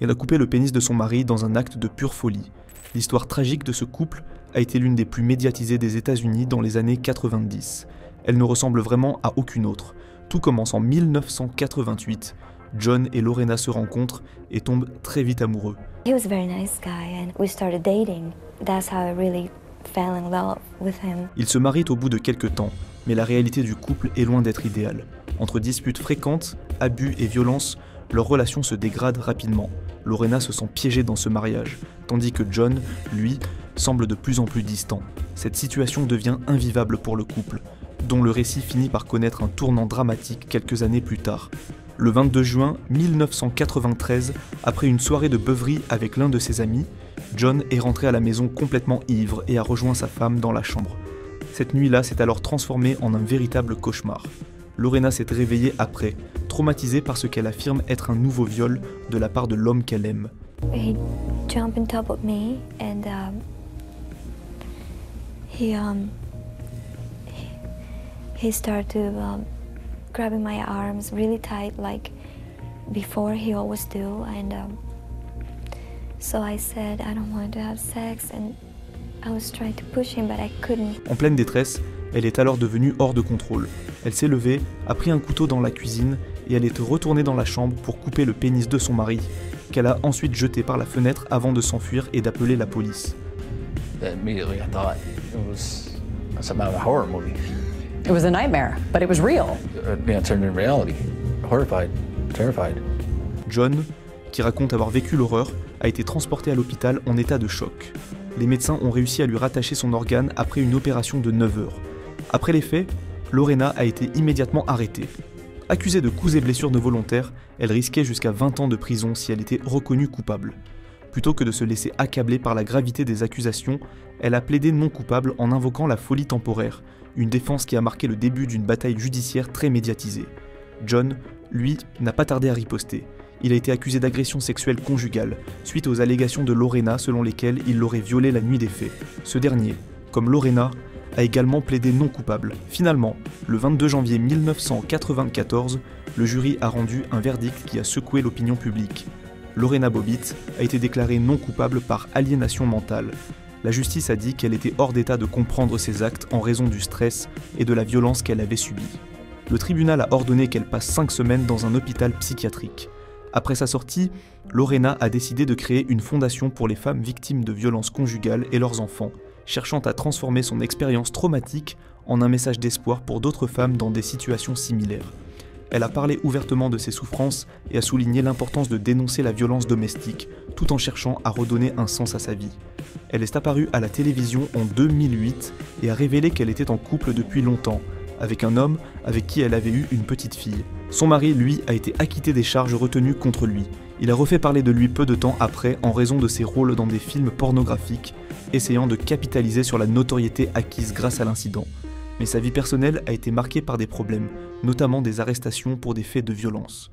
Elle a coupé le pénis de son mari dans un acte de pure folie. L'histoire tragique de ce couple a été l'une des plus médiatisées des États-Unis dans les années 90. Elle ne ressemble vraiment à aucune autre. Tout commence en 1988. John et Lorena se rencontrent et tombent très vite amoureux. He was a very nice guy and we started dating. That's how I really fell in love with him. Ils se marient au bout de quelques temps, mais la réalité du couple est loin d'être idéale. Entre disputes fréquentes, abus et violences, leur relation se dégrade rapidement. Lorena se sent piégée dans ce mariage, tandis que John, lui, semble de plus en plus distant. Cette situation devient invivable pour le couple, dont le récit finit par connaître un tournant dramatique quelques années plus tard. Le 22 juin 1993, après une soirée de beuverie avec l'un de ses amis, John est rentré à la maison complètement ivre et a rejoint sa femme dans la chambre. Cette nuit-là s'est alors transformée en un véritable cauchemar. Lorena s'est réveillée après, traumatisée par ce qu'elle affirme être un nouveau viol de la part de l'homme qu'elle aime. He jumped on top of me and he started to grabbing my arms really tight like before he always do, and so I said I don't want to have sex, and I was trying to push him but I couldn't. En pleine détresse, elle est alors devenue hors de contrôle. Elle s'est levée, a pris un couteau dans la cuisine et elle est retournée dans la chambre pour couper le pénis de son mari, qu'elle a ensuite jeté par la fenêtre avant de s'enfuir et d'appeler la police. Immediately I thought it was some kind of a horror movie. It was a nightmare, but it was real. It turned into reality. Horrified, terrified. John, qui raconte avoir vécu l'horreur, a été transporté à l'hôpital en état de choc. Les médecins ont réussi à lui rattacher son organe après une opération de 9 heures. Après les faits, Lorena a été immédiatement arrêtée. Accusée de coups et blessures non volontaires, elle risquait jusqu'à 20 ans de prison si elle était reconnue coupable. Plutôt que de se laisser accabler par la gravité des accusations, elle a plaidé non coupable en invoquant la folie temporaire, une défense qui a marqué le début d'une bataille judiciaire très médiatisée. John, lui, n'a pas tardé à riposter. Il a été accusé d'agression sexuelle conjugale, suite aux allégations de Lorena selon lesquelles il l'aurait violée la nuit des faits. Ce dernier, comme Lorena, a également plaidé non coupable. Finalement, le 22 janvier 1994, le jury a rendu un verdict qui a secoué l'opinion publique. Lorena Bobbitt a été déclarée non coupable par aliénation mentale. La justice a dit qu'elle était hors d'état de comprendre ses actes en raison du stress et de la violence qu'elle avait subie. Le tribunal a ordonné qu'elle passe 5 semaines dans un hôpital psychiatrique. Après sa sortie, Lorena a décidé de créer une fondation pour les femmes victimes de violences conjugales et leurs enfants, cherchant à transformer son expérience traumatique en un message d'espoir pour d'autres femmes dans des situations similaires. Elle a parlé ouvertement de ses souffrances et a souligné l'importance de dénoncer la violence domestique, tout en cherchant à redonner un sens à sa vie. Elle est apparue à la télévision en 2008 et a révélé qu'elle était en couple depuis longtemps, avec un homme avec qui elle avait eu une petite fille. Son mari, lui, a été acquitté des charges retenues contre lui. Il a refait parler de lui peu de temps après en raison de ses rôles dans des films pornographiques, essayant de capitaliser sur la notoriété acquise grâce à l'incident. Mais sa vie personnelle a été marquée par des problèmes, notamment des arrestations pour des faits de violence.